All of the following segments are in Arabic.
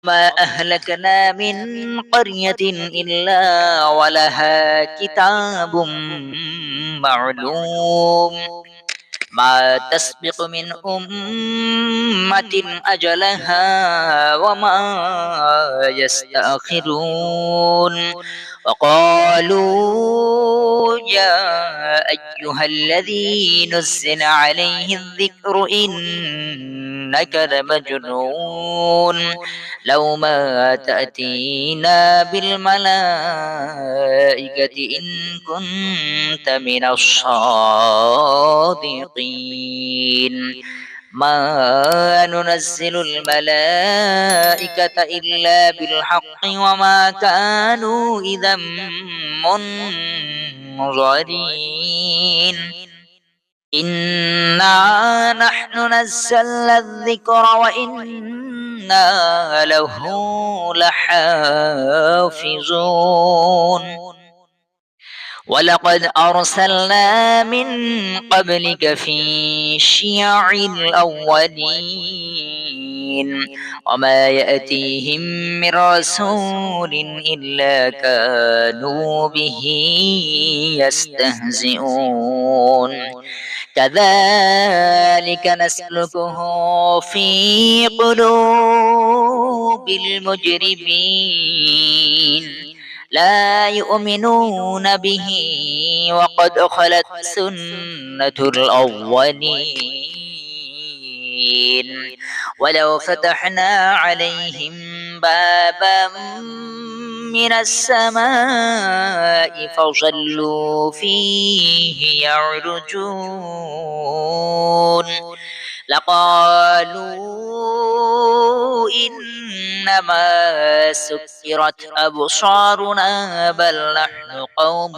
ما أهلكنا من قرية إلا ولها كتاب معلوم ما تسبق من أمة أجلها وما يستأخرون وقالوا يا أيها الذي نزل عليه الذكر إنك لمجنون لو ما تأتينا بالملائكة إن كنت من الصادقين ما ننزل الملائكة إلا بالحق وما كانوا إذا منظرين إنا نحن نزلنا الذكر وإنا له لحافظون ولقد أرسلنا من قبلك في شيع الأولين وما يأتيهم من رسول إلا كانوا به يستهزئون كذلك نسلكه في قلوب المجرمين لا يؤمنون به وقد خلت سنة الأولين ولو فتحنا عليهم بابا من السماء فظلوا فيه يعرجون لقالوا إنما سكرت أبصارنا بل نحن قوم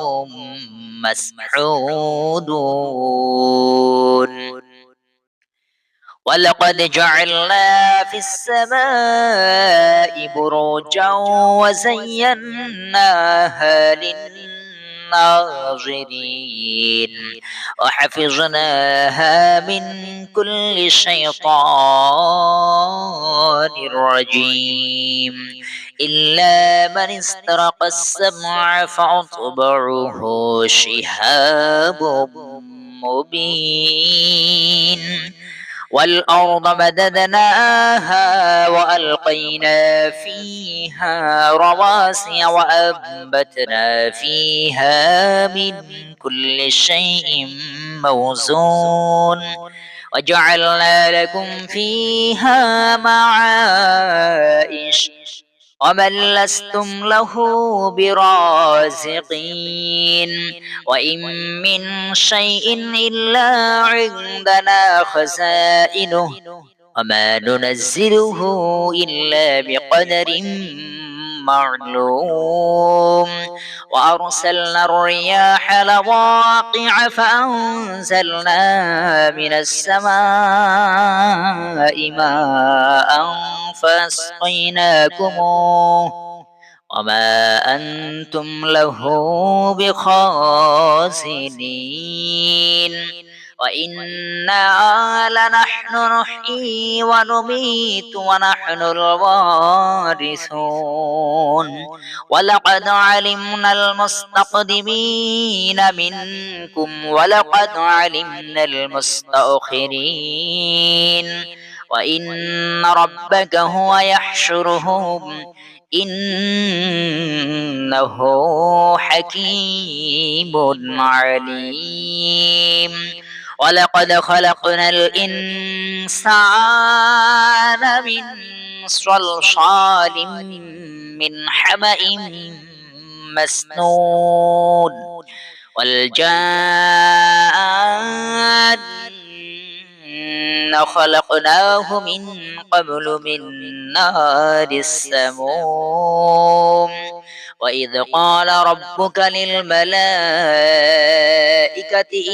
مسحودون ولقد جعلنا في السماء بروجا وزيناها للناظرين وحفظناها من كل شيطان رجيم إلا من استرق السمع فأتبعه شهاب مبين والأرض مددناها وألقينا فيها رواسي وأنبتنا فيها من كل شيء موزون وجعلنا لكم فيها معايش ومن لستم له برازقين وإن من شيء إلا عندنا خزائنه وما ننزله إلا بقدر معلوم وأرسلنا الرياح لواقع فأنزلنا من السماء ماء فأسقيناكموه وما أنتم له بخازنين وإنا لنحن نحيي ونميت ونحن الوارثون ولقد علمنا المستقدمين منكم ولقد علمنا المستأخرين وإن ربك هو يحشرهم إنه حكيم عليم ولقد خلقنا الإنسان من صلصال من حمأ مسنون والجان خلقناه من قبل من نار السموم وإذ قال ربك للملائكة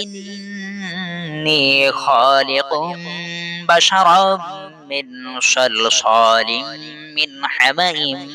إني خالق بشرا من صلصال من حمأ مسنون